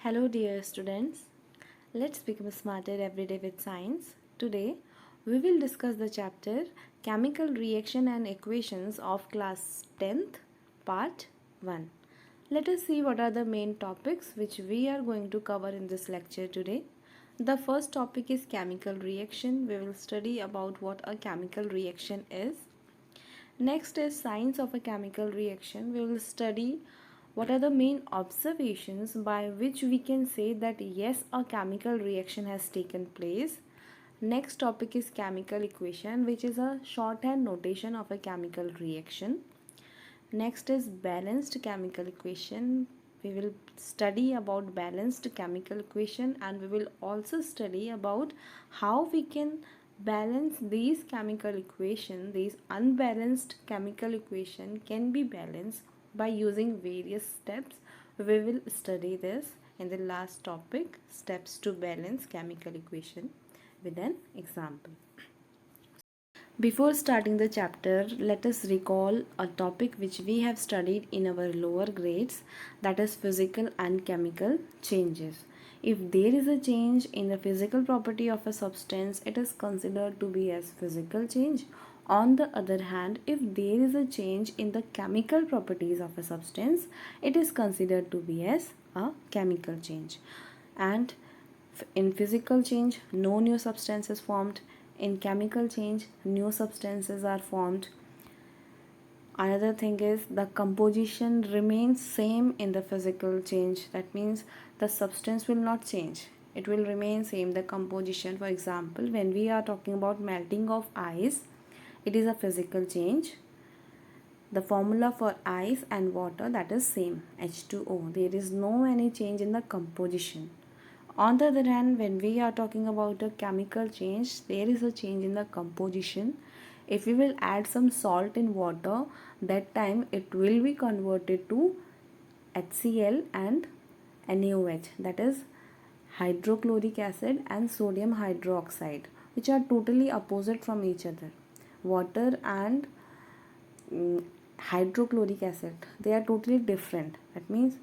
Hello, dear students. Let's become smarter every day with science. Today, we will discuss the chapter Chemical Reaction and Equations of Class 10th, Part 1. Let us see what are the main topics which we are going to cover in this lecture today. The first topic is chemical reaction. We will study about what a chemical reaction is. Next is science of a chemical reaction. We will study what are the main observations by which we can say that yes, a chemical reaction has taken place. Next topic is chemical equation, which is a shorthand notation of a chemical reaction. Next is balanced chemical equation. We will study about balanced chemical equation, and we will also study about how we can balance these chemical equation. These unbalanced chemical equation can be balanced by using various steps. We will study this in the last topic, steps to balance chemical equation, with an example. Before starting the chapter, let us recall a topic which we have studied in our lower grades, that is physical and chemical changes. If there is a change in the physical property of a substance, it is considered to be as physical change. On the other hand, if there is a change in the chemical properties of a substance, it is considered to be as a chemical change. And in physical change, no new substance is formed. In chemical change, new substances are formed. Another thing is the composition remains same in the physical change. That means the substance will not change. It will remain same, the composition. For example, when we are talking about melting of ice, it is a physical change. The formula for ice and water, that is same, H2O. There is no any change in the composition. On the other hand, when we are talking about a chemical change, there is a change in the composition. If we will add some salt in water, that time it will be converted to HCl and NaOH, that is hydrochloric acid and sodium hydroxide, which are totally opposite from each other. Water and hydrochloric acid, they are totally different. That means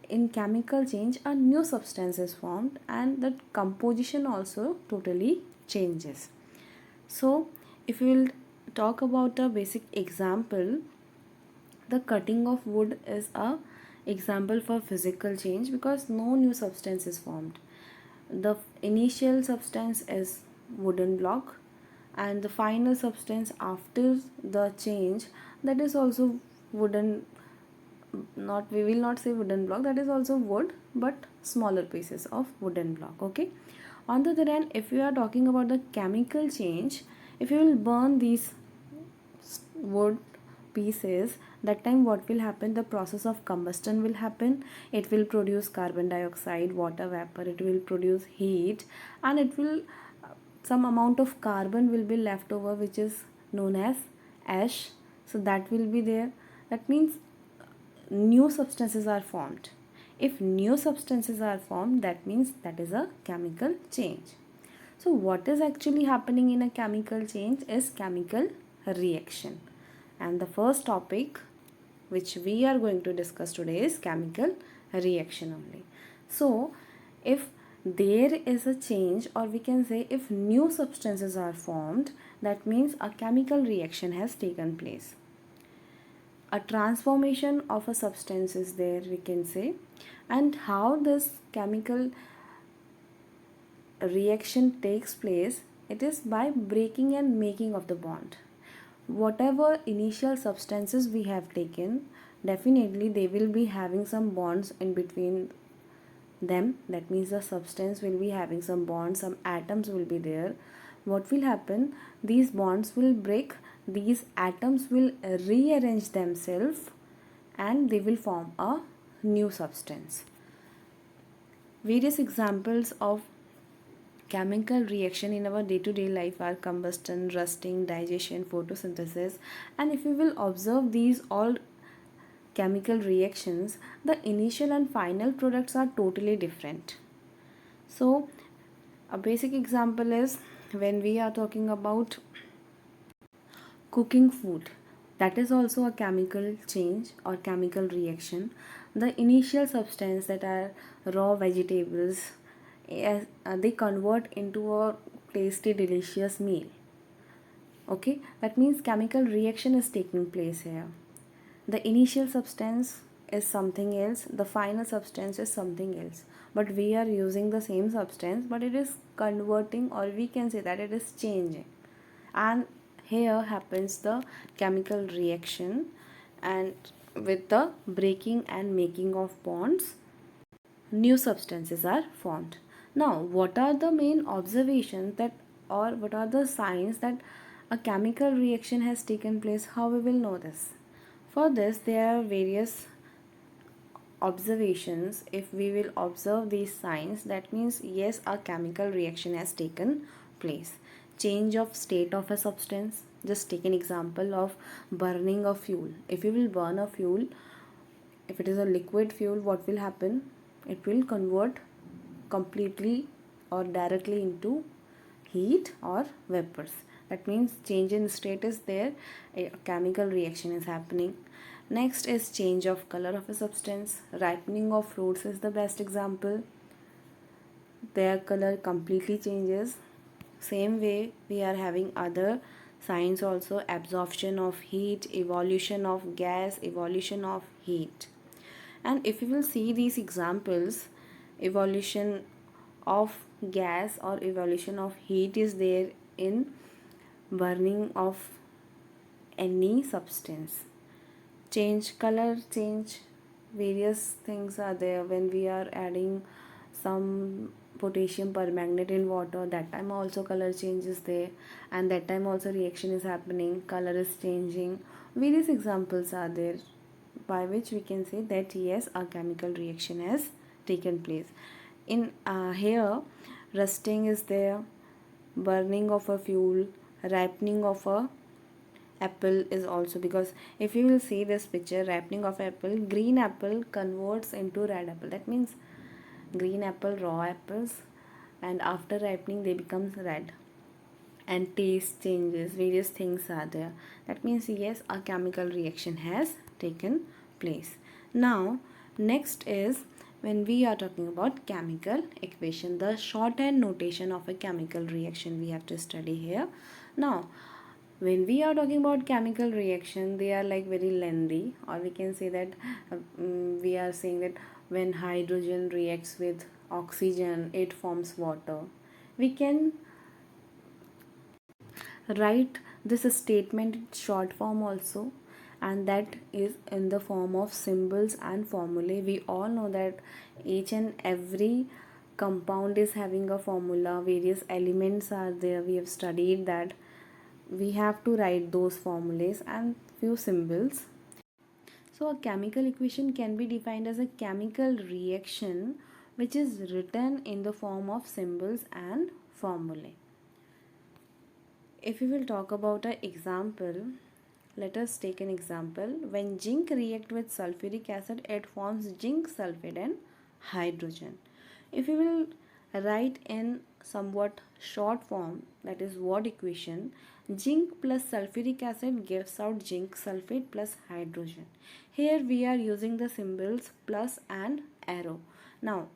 in chemical change, a new substance is formed and the composition also totally changes. So if we will talk about a basic example, the cutting of wood is a example for physical change because no new substance is formed. The initial substance is wooden block, and the final substance after the change, that is also wooden, not, we will not say wooden block, that is also wood but smaller pieces of wooden block. Okay, on the other hand, if we are talking about the chemical change, if you will burn these wood pieces, that time what will happen, the process of combustion will happen. It will produce carbon dioxide, water vapor, it will produce heat, and it will some amount of carbon will be left over, which is known as ash. So that will be there. That means new substances are formed. If new substances are formed, that means that is a chemical change. So what is actually happening in a chemical change is chemical reaction. And the first topic which we are going to discuss today is chemical reaction only. So if there is a change, or we can say if new substances are formed, that means a chemical reaction has taken place. A transformation of a substance is there, we can say. And how this chemical reaction takes place, it is by breaking and making of the bond. Whatever initial substances we have taken, definitely they will be having some bonds in between them. That means the substance will be having some bonds, some atoms will be there. What will happen, these bonds will break, these atoms will rearrange themselves, and they will form a new substance. Various examples of chemical reaction in our day-to-day life are combustion, rusting, digestion, photosynthesis. And if you will observe these all chemical reactions, the initial and final products are totally different. So a basic example is when we are talking about cooking food, that is also a chemical change or chemical reaction. The initial substance that are raw vegetables, they convert into a tasty delicious meal. Okay, that means chemical reaction is taking place here. The initial substance is something else, the final substance is something else, but we are using the same substance, but it is converting, or we can say that it is changing. And here happens the chemical reaction, and with the breaking and making of bonds, new substances are formed. Now, what are the main observations that, or what are the signs that a chemical reaction has taken place? How we will know this? For this, there are various observations. If we will observe these signs, that means yes, a chemical reaction has taken place. Change of state of a substance. Just take an example of burning of fuel. If you will burn a fuel, if it is a liquid fuel, what will happen? It will convert completely or directly into heat or vapors. That means change in state is there, a chemical reaction is happening. Next is change of color of a substance. Ripening of fruits is the best example. Their color completely changes. Same way we are having other signs also: absorption of heat, evolution of gas, evolution of heat. And if you will see these examples, evolution of gas or evolution of heat is there in burning of any substance. Change color, change, various things are there when we are adding some potassium permanganate in water. That time also color change is there, and that time also reaction is happening, color is changing. Various examples are there by which we can say that yes, a chemical reaction has taken place. In here, rusting is there, burning of a fuel, ripening of a apple is also, because if you will see this picture, ripening of apple, green apple converts into red apple. That means green apple, raw apples, and after ripening they become red, and taste changes, various things are there. That means yes, a chemical reaction has taken place. Now next is when we are talking about chemical equation, the shorthand notation of a chemical reaction we have to study here. Now when we are talking about chemical reaction, they are like very lengthy, or we can say that we are saying that when hydrogen reacts with oxygen, it forms water. We can write this statement in short form also, and that is in the form of symbols and formulae. We all know that each and every compound is having a formula, various elements are there, we have studied that. We have to write those formulas and few symbols. So a chemical equation can be defined as a chemical reaction which is written in the form of symbols and formulae. If we will talk about an example, let us take an example. When zinc react with sulfuric acid, it forms zinc sulfate and hydrogen. If we will write in somewhat short form, that is word equation, zinc plus sulfuric acid gives out zinc sulfate plus hydrogen. Here we are using the symbols plus and arrow. Now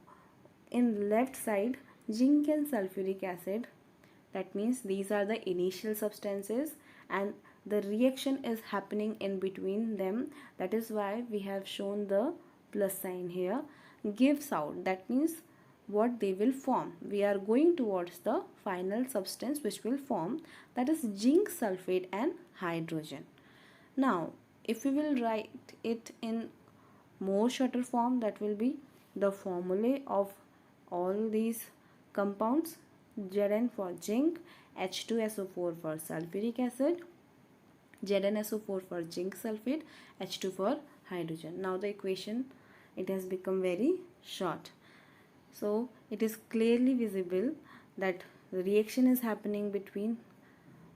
in left side, zinc and sulfuric acid, that means these are the initial substances and the reaction is happening in between them. That is why we have shown the plus sign here. Gives out, that means what they will form. We are going towards the final substance which will form, that is zinc sulfate and hydrogen. Now if we will write it in more shorter form, that will be the formulae of all these compounds: Zn for zinc, H2SO4 for sulfuric acid, ZnSO4 for zinc sulfate, H2 for hydrogen. Now the equation, it has become very short. So it is clearly visible that the reaction is happening between,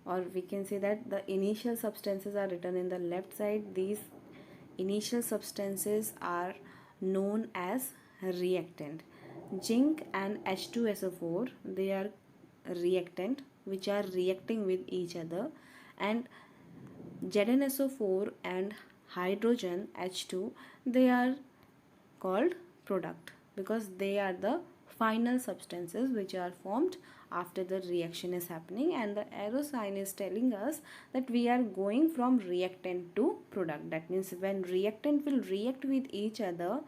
or we can say that the initial substances are written in the left side. These initial substances are known as reactant. Zinc and H2SO4, they are reactant which are reacting with each other, and ZnSO4 and hydrogen H2, they are called product because they are the final substances which are formed after the reaction is happening, and the arrow sign is telling us that we are going from reactant to product. That means when reactant will react with each other,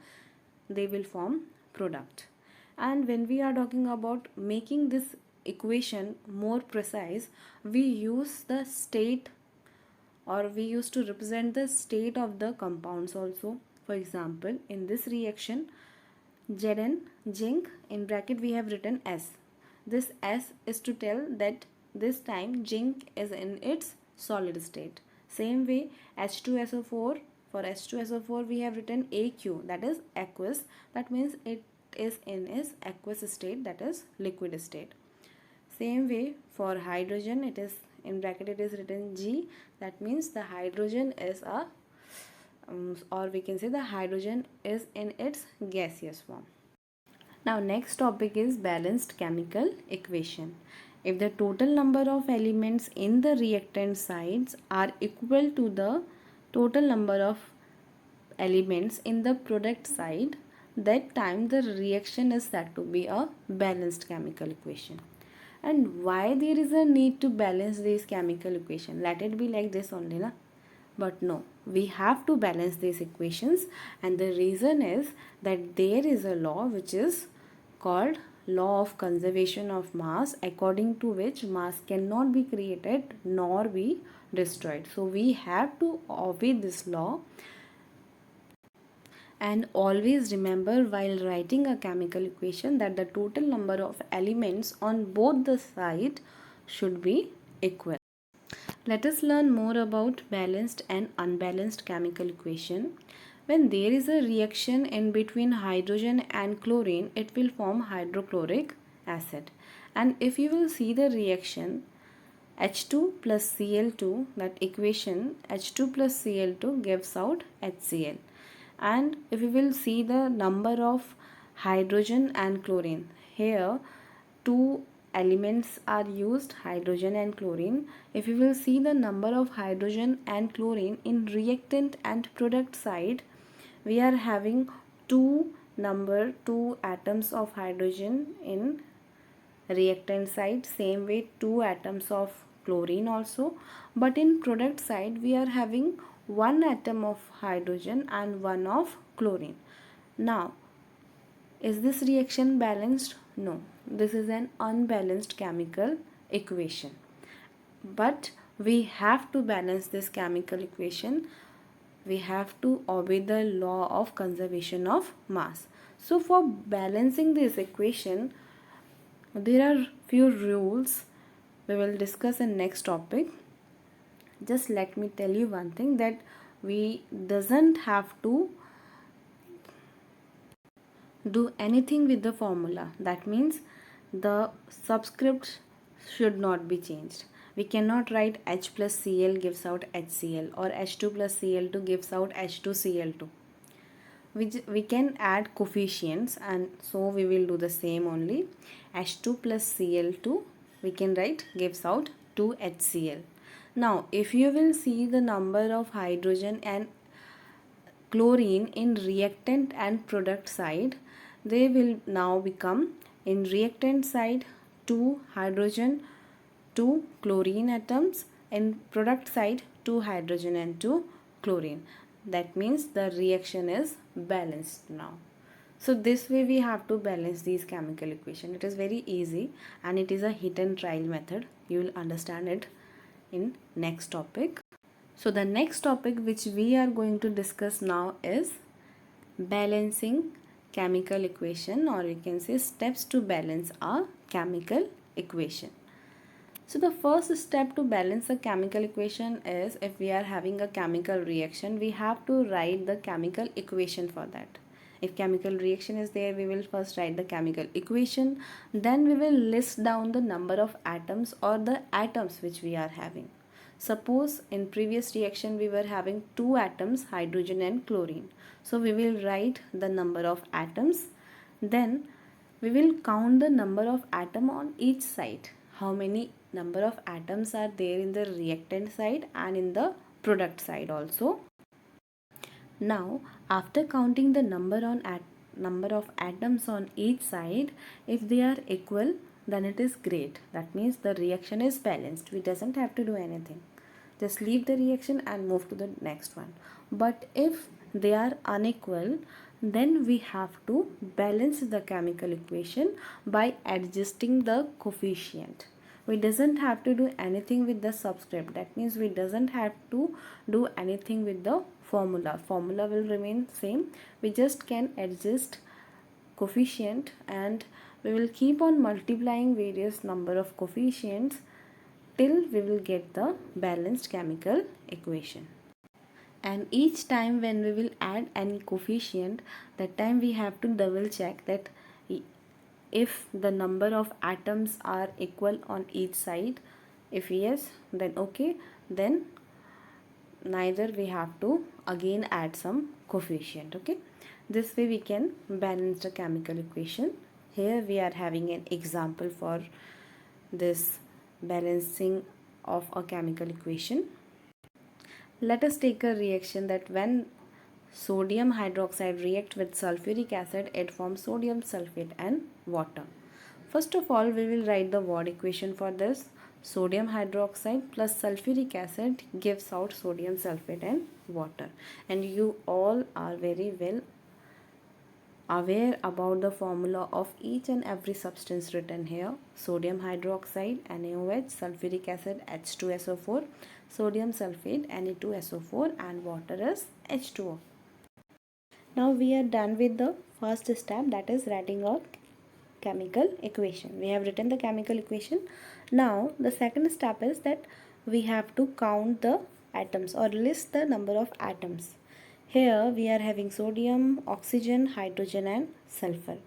they will form product. And when we are talking about making this equation more precise, we use the state, or we used to represent the state of the compounds also. For example, in this reaction, Zn, zinc, in bracket we have written S. This S is to tell that this time zinc is in its solid state. Same way, H2SO4, for H2SO4 we have written AQ, that is aqueous. That means it is in its aqueous state, that is liquid state. Same way for hydrogen, it is in bracket it is written G, that means the hydrogen is a or we can say the hydrogen is in its gaseous form. Now next topic is balanced chemical equation. If the total number of elements in the reactant sides are equal to the total number of elements in the product side, that time the reaction is said to be a balanced chemical equation. And why there is a need to balance this chemical equation? Let it be like this only, na? But no, we have to balance these equations, and the reason is that there is a law which is called law of conservation of mass, according to which mass cannot be created nor be destroyed. So we have to obey this law. And always remember while writing a chemical equation that the total number of elements on both the sides should be equal. Let us learn more about balanced and unbalanced chemical equation. When there is a reaction in between hydrogen and chlorine, it will form hydrochloric acid. And if you will see the reaction H2 plus Cl2, that equation H2 plus Cl2 gives out HCl. And if we will see the number of hydrogen and chlorine, here two elements are used, hydrogen and chlorine. If you will see the number of hydrogen and chlorine in reactant and product side, we are having two atoms of hydrogen in reactant side, same way two atoms of chlorine also, but in product side we are having one atom of hydrogen and one of chlorine. Now, is this reaction balanced? No, this is an unbalanced chemical equation. But we have to balance this chemical equation. We have to obey the law of conservation of mass. So for balancing this equation, there are few rules we will discuss in next topic. Just let me tell you one thing, that we doesn't have to do anything with the formula. That means the subscript should not be changed. We cannot write H plus Cl gives out HCl or H2 plus Cl2 gives out H2Cl2. We can add coefficients, and so we will do the same only. H2 plus Cl2 we can write gives out 2HCl. Now if you will see the number of hydrogen and chlorine in reactant and product side, they will now become, in reactant side 2 hydrogen 2 chlorine atoms, in product side 2 hydrogen and 2 chlorine. That means the reaction is balanced now. So this way we have to balance these chemical equation. It is very easy and it is a hit and trial method. You will understand it in next topic. So the next topic which we are going to discuss now is balancing chemical equation, or you can say steps to balance a chemical equation. So the first step to balance a chemical equation is, if we are having a chemical reaction, we have to write the chemical equation for that. If chemical reaction is there, we will first write the chemical equation, then we will list down the number of atoms or the atoms which we are having. Suppose in previous reaction we were having two atoms, hydrogen and chlorine. So we will write the number of atoms, then we will count the number of atom on each side. How many number of atoms are there in the reactant side and in the product side also. Now, after counting the number of atoms on each side, if they are equal, then it is great. That means the reaction is balanced. We doesn't have to do anything. Just leave the reaction and move to the next one. But if they are unequal, then we have to balance the chemical equation by adjusting the coefficient. We doesn't have to do anything with the subscript. That means we doesn't have to do anything with the formula will remain same. We just can adjust coefficient, and we will keep on multiplying various number of coefficients till we will get the balanced chemical equation. And each time when we will add any coefficient, that time we have to double check that if the number of atoms are equal on each side. If yes, then okay, then neither we have to again add some coefficient. Okay, this way we can balance the chemical equation. Here we are having an example for this balancing of a chemical equation. Let us take a reaction that when sodium hydroxide react with sulfuric acid, it forms sodium sulfate and water. First of all, we will write the word equation for this. Sodium hydroxide plus sulfuric acid gives out sodium sulfate and water. And you all are very well aware about the formula of each and every substance written here. Sodium hydroxide NaOH, sulfuric acid H2SO4, sodium sulfate Na2SO4, and water is H2O. Now we are done with the first step, that is writing a chemical equation. We have written the chemical equation. Now the second step is that we have to count the atoms or list the number of atoms. Here we are having sodium, oxygen, hydrogen and sulfur.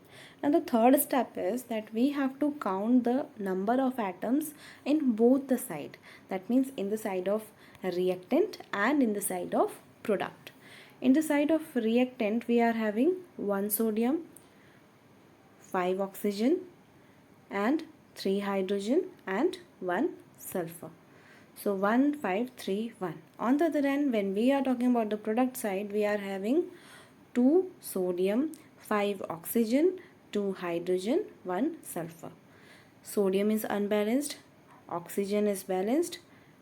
Now the third step is that we have to count the number of atoms in both the side. That means in the side of reactant and in the side of product. In the side of reactant we are having 1 sodium, 5 oxygen and 3 hydrogen and 1 sulfur. So 1, 5, 3, 1. On the other hand, when we are talking about the product side, we are having 2 sodium, 5 oxygen, 2 hydrogen, 1 sulfur. Sodium is unbalanced, oxygen is balanced,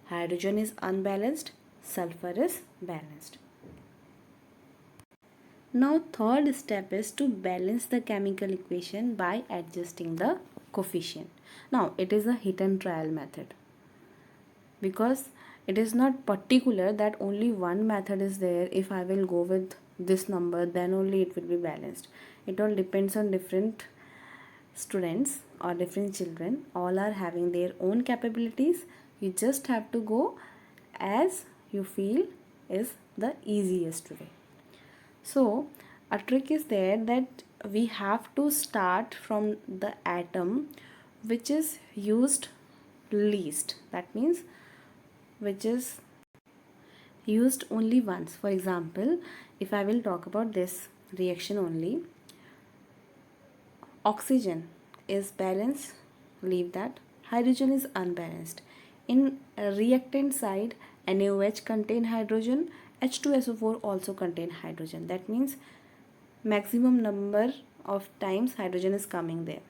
hydrogen is unbalanced, sulfur is balanced. Now third step is to balance the chemical equation by adjusting the coefficient. Now it is a hit and trial method, because it is not particular that only one method is there. If I will go with this number, then only it will be balanced. It all depends on different students or different children. All are having their own capabilities. You just have to go as you feel is the easiest way. So a trick is there that we have to start from the atom which is used least. That means which is used only once. For example, if I will talk about this reaction only, oxygen is balanced, leave that. Hydrogen is unbalanced. In reactant side, NaOH contain hydrogen, H2SO4 also contain hydrogen. That means maximum number of times hydrogen is coming there.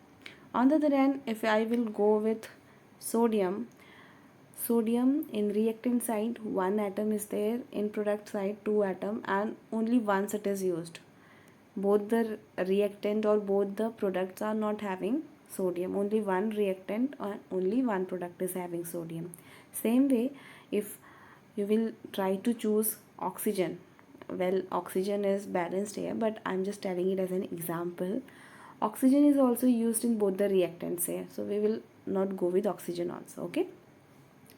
On the other hand, if I will go with sodium in reactant side 1 atom is there, in product side 2 atom, and only once it is used. Both the reactant or both the products are not having sodium. Only one reactant or only one product is having sodium. Same way, if you will try to choose oxygen, well, oxygen is balanced here, but I'm just telling it as an example. Oxygen is also used in both the reactants here, so we will not go with oxygen also. Okay,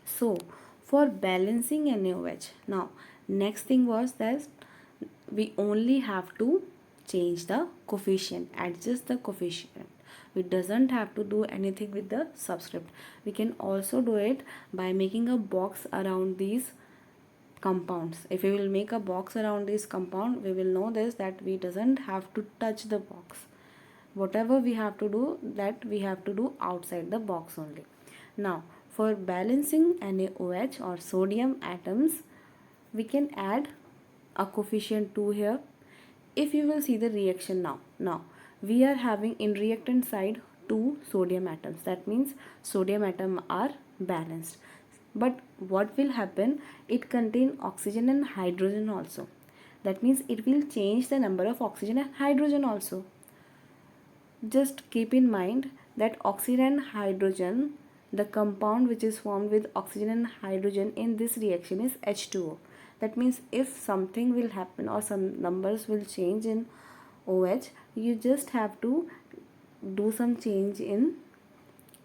so for balancing NaOH, now next thing was that we only have to change the coefficient, adjust the coefficient. We doesn't have to do anything with the subscript. We can also do it by making a box around these compounds. If we will make a box around this compound, we will know this that we doesn't have to touch the box. Whatever we have to do, that we have to do outside the box only. Now for balancing NaOH or sodium atoms, we can add a coefficient 2 here. If you will see the reaction now we are having in reactant side 2 sodium atoms. That means sodium atom are balanced. But what will happen? It contain oxygen and hydrogen also. That means it will change the number of oxygen and hydrogen also. Just keep in mind that oxygen and hydrogen, the compound which is formed with oxygen and hydrogen in this reaction is H2O. That means if something will happen or some numbers will change in OH, you just have to do some change in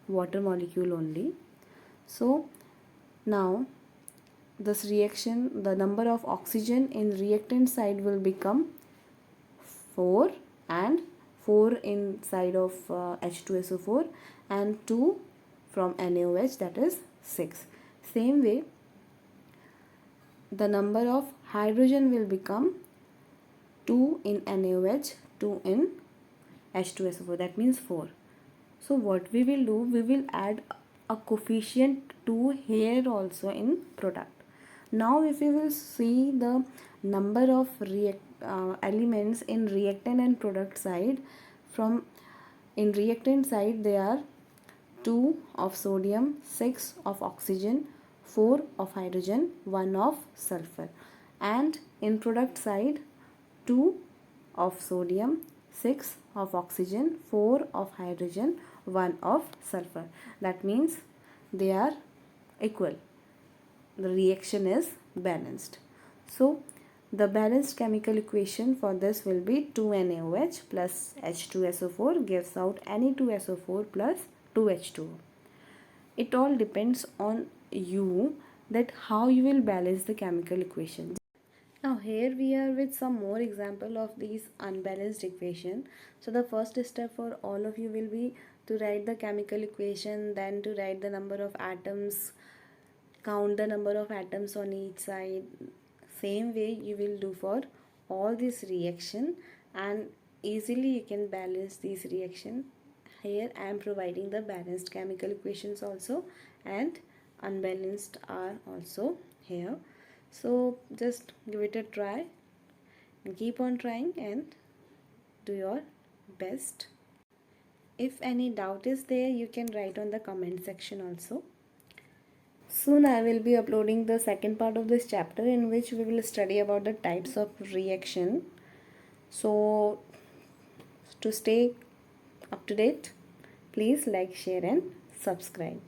water molecule only. So now this reaction, the number of oxygen in reactant side will become 4 and 4 inside of H2SO4 and 2 from NaOH, that is 6. Same way the number of hydrogen will become 2 in NaOH, 2 in H2SO4, that means 4. So what we will do, we will add a coefficient 2 here also in product. Now if we will see the number of elements in reactant and product side, from in reactant side there are 2 of sodium, 6 of oxygen, 4 of hydrogen, 1 of sulfur. And in product side 2 of sodium, 6 of oxygen, 4 of hydrogen, 1 of sulfur. That means they are equal. The reaction is balanced. So the balanced chemical equation for this will be 2NaOH plus H2SO4 gives out Na2SO4 plus 2H2O. It all depends on you that how you will balance the chemical equation. Now here we are with some more example of these unbalanced equation. So the first step for all of you will be to write the chemical equation, then to write the number of atoms, count the number of atoms on each side. Same way you will do for all this reaction, and easily you can balance these reaction. Here I am providing the balanced chemical equations also, and unbalanced are also here. So just give it a try and keep on trying and do your best. If any doubt is there, you can write on the comment section also. Soon I will be uploading the second part of this chapter, in which we will study about the types of reaction. So to stay up to date, please like, share and subscribe.